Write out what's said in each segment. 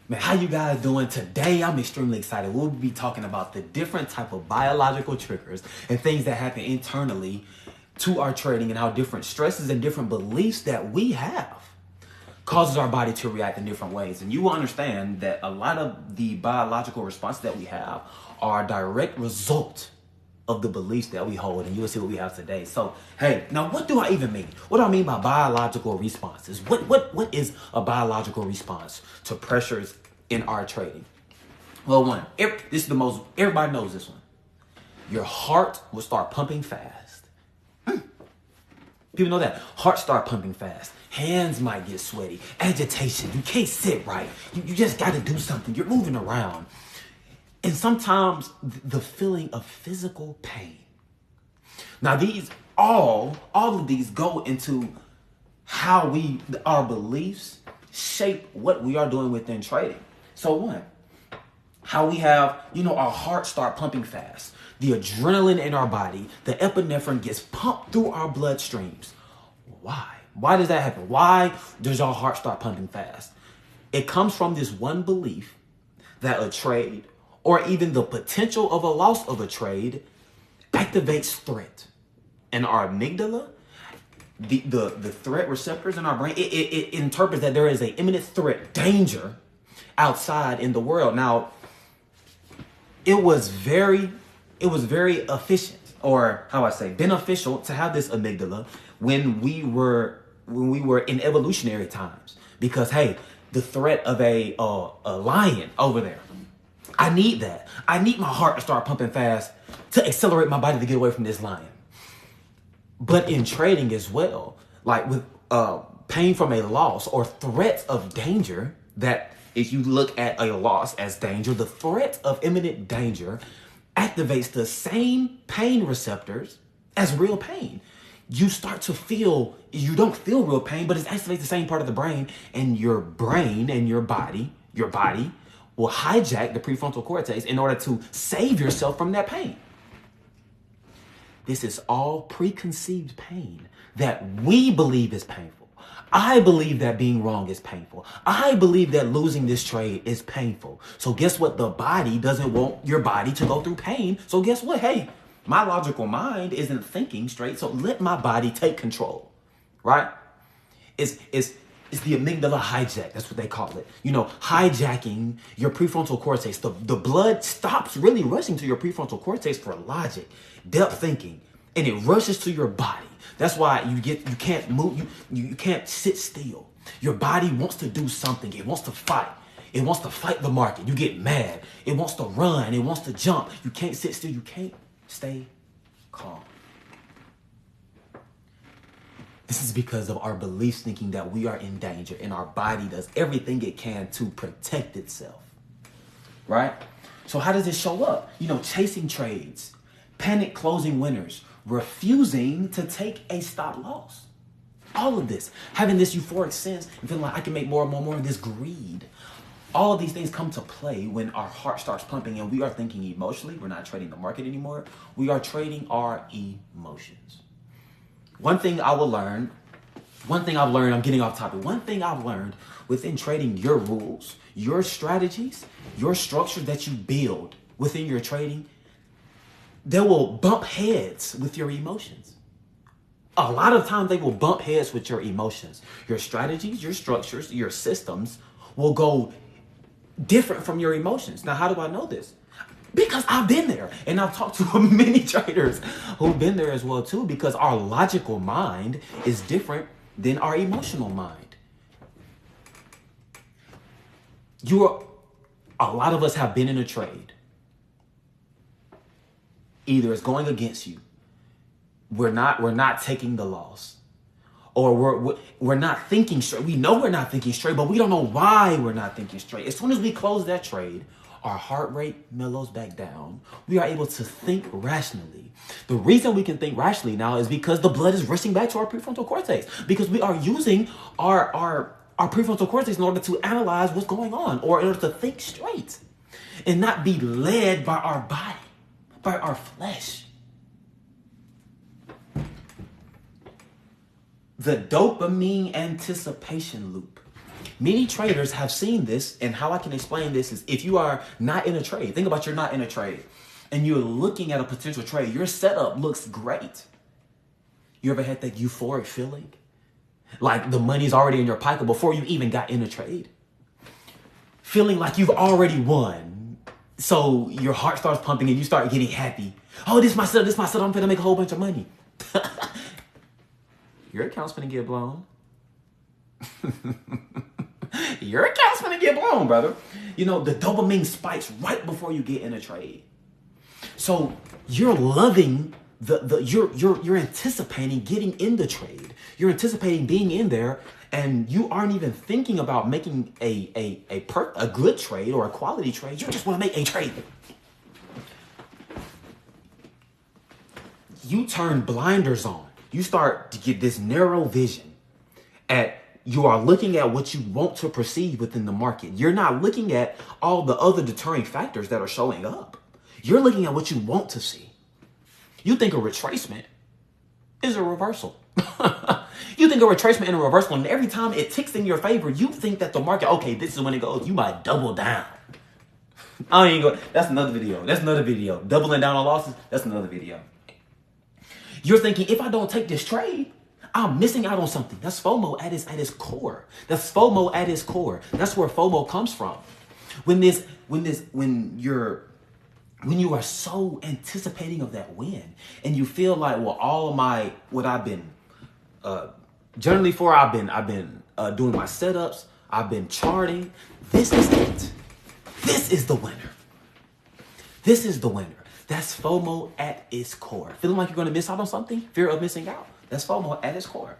Man, how you guys doing today? I'm extremely excited. We'll be talking about the different type of biological triggers and things that happen internally to our trading and how different stresses and different beliefs that we have causes our body to react in different ways. And you will understand that a lot of the biological responses that we have are a direct result of the beliefs that we hold, and you will see what we have today. So, hey, now what do I even mean? What do I mean by biological responses? What is a biological response to pressures in our trading? Well, this is the most, everybody knows this one. Your heart will start pumping fast. People know that. Heart start pumping fast. Hands might get sweaty. Agitation. You can't sit right. You just got to do something. You're moving around. And sometimes the feeling of physical pain. Now all of these go into how our beliefs shape what we are doing within trading. So how we have, our heart start pumping fast. The adrenaline in our body, the epinephrine gets pumped through our bloodstreams. Why? Why does that happen? Why does our heart start pumping fast? It comes from this one belief that a trade or even the potential of a loss of a trade activates threat. And our amygdala, the threat receptors in our brain, it interprets that there is an imminent threat, danger outside in the world. Now, it was very efficient, or beneficial to have this amygdala when we were in evolutionary times, because hey, the threat of a lion over there, I need that. I need my heart to start pumping fast to accelerate my body to get away from this lion. But in trading as well, like with pain from a loss or threats of danger, that if you look at a loss as danger, the threat of imminent danger activates the same pain receptors as real pain. You start to feel, you don't feel real pain, but it activates the same part of the brain, and your brain and your body will hijack the prefrontal cortex in order to save yourself from that pain. This is all preconceived pain that we believe is painful. I believe that being wrong is painful. I believe that losing this trade is painful. So guess what? The body doesn't want your body to go through pain. So guess what? Hey, my logical mind isn't thinking straight. So let my body take control, right? It's the amygdala hijack. That's what they call it. Hijacking your prefrontal cortex. The blood stops really rushing to your prefrontal cortex for logic, depth thinking, and it rushes to your body. That's why you can't move. You can't sit still. Your body wants to do something. It wants to fight. It wants to fight the market. You get mad. It wants to run. It wants to jump. You can't sit still. You can't stay calm. This is because of our beliefs thinking that we are in danger, and our body does everything it can to protect itself, right? So how does it show up? Chasing trades, panic closing winners, refusing to take a stop loss. All of this, having this euphoric sense and feeling like I can make more and more and more, this greed. All of these things come to play when our heart starts pumping and we are thinking emotionally. We're not trading the market anymore. We are trading our emotions. One thing I've learned, I'm getting off topic. One thing I've learned within trading, your rules, your strategies, your structure that you build within your trading, they will bump heads with your emotions. A lot of times they will bump heads with your emotions. Your strategies, your structures, your systems will go different from your emotions. Now, how do I know this? Because I've been there, and I've talked to many traders who've been there as well too, because our logical mind is different than our emotional mind. A lot of us have been in a trade. Either it's going against you. We're not taking the loss, or we're not thinking straight. We know we're not thinking straight, but we don't know why we're not thinking straight. As soon as we close that trade, our heart rate mellows back down. We are able to think rationally. The reason we can think rationally now is because the blood is rushing back to our prefrontal cortex, because we are using our prefrontal cortex in order to analyze what's going on, or in order to think straight and not be led by our body, by our flesh. The dopamine anticipation loop. Many traders have seen this, and how I can explain this is if you are not in a trade, think about you're not in a trade, and you're looking at a potential trade, your setup looks great. You ever had that euphoric feeling? Like the money's already in your pocket before you even got in a trade? Feeling like you've already won. So your heart starts pumping and you start getting happy. Oh, this is my setup, I'm gonna make a whole bunch of money. Your account's gonna get blown. Your account's gonna get blown, brother. You know, the dopamine spikes right before you get in a trade. So you're loving you're anticipating getting in the trade. You're anticipating being in there, and you aren't even thinking about making a good trade or a quality trade. You just want to make a trade. You turn blinders on. You start to get this narrow vision you are looking at what you want to perceive within the market. You're not looking at all the other deterring factors that are showing up. You're looking at what you want to see. You think a retracement is a reversal. You think a retracement and a reversal, and every time it ticks in your favor, you think that the market, okay, this is when it goes, you might double down. I ain't go. That's another video. Doubling down on losses, that's another video. You're thinking, if I don't take this trade, I'm missing out on something. That's FOMO at its core. That's FOMO at its core. That's where FOMO comes from. When you are so anticipating of that win, and you feel like, well, what I've been generally for, I've been doing my setups, I've been charting. This is it. This is the winner. This is the winner. That's FOMO at its core. Feeling like you're going to miss out on something, fear of missing out. That's FOMO at its core.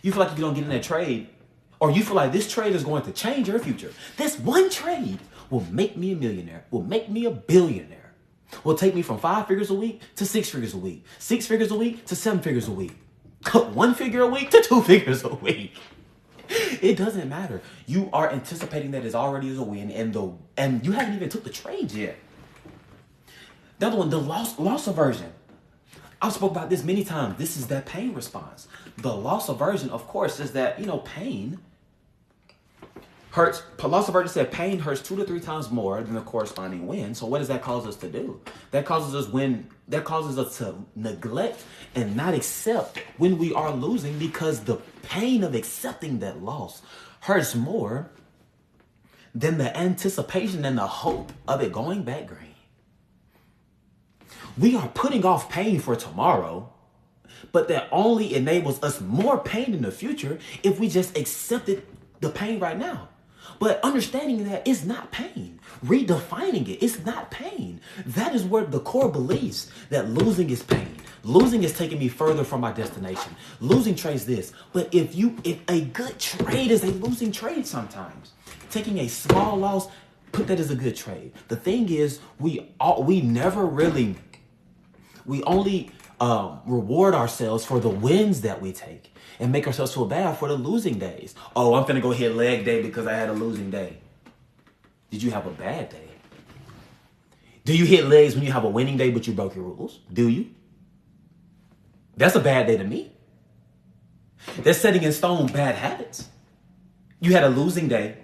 You feel like if you don't get in that trade, or you feel like this trade is going to change your future. This one trade will make me a millionaire, will make me a billionaire, will take me from 5 figures a week to 6 figures a week, 6 figures a week to 7 figures a week, 1 figure a week to 2 figures a week. It doesn't matter. You are anticipating that it already is a win, and you haven't even took the trade yet. The other one, the loss aversion. I've spoke about this many times. This is that pain response. The loss aversion, of course, is that, pain hurts. Loss aversion said pain hurts 2 to 3 times more than the corresponding win. So what does that cause us to do? That causes us to neglect and not accept when we are losing, because the pain of accepting that loss hurts more than the anticipation and the hope of it going back green. We are putting off pain for tomorrow, but that only enables us more pain in the future if we just accepted the pain right now. But understanding that it's not pain, redefining it, it's not pain. That is where the core beliefs that losing is pain. Losing is taking me further from my destination. Losing trades this. But if a good trade is a losing trade sometimes, taking a small loss, put that as a good trade. The thing is, we only reward ourselves for the wins that we take and make ourselves feel bad for the losing days. Oh, I'm finna go hit leg day because I had a losing day. Did you have a bad day? Do you hit legs when you have a winning day but you broke your rules? Do you? That's a bad day to me. That's setting in stone bad habits. You had a losing day,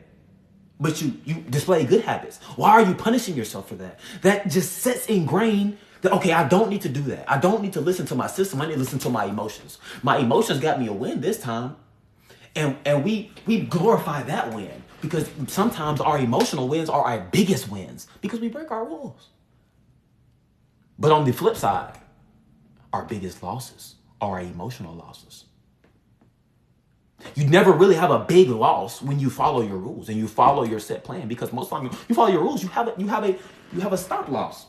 but you display good habits. Why are you punishing yourself for that? That just sets ingrained that, okay, I don't need to do that. I don't need to listen to my system. I need to listen to my emotions. My emotions got me a win this time. And we glorify that win, because sometimes our emotional wins are our biggest wins because we break our rules. But on the flip side, our biggest losses are our emotional losses. You never really have a big loss when you follow your rules and you follow your set plan, because most of the time you follow your rules, you have a stop loss.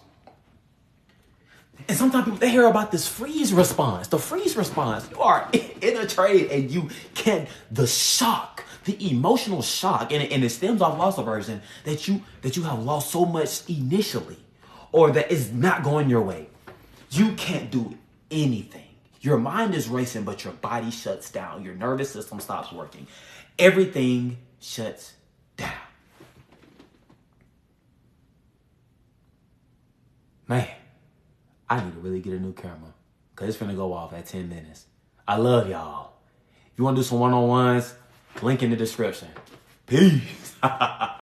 And sometimes people, they hear about this freeze response. The freeze response, you are in a trade and you can, the shock, the emotional shock, and it stems off loss aversion, that you have lost so much initially, or that is not going your way. You can't do anything. Your mind is racing, but your body shuts down. Your nervous system stops working. Everything shuts down. Man, I need to really get a new camera, because it's finna go off at 10 minutes. I love y'all. If you want to do some one-on-ones, link in the description. Peace.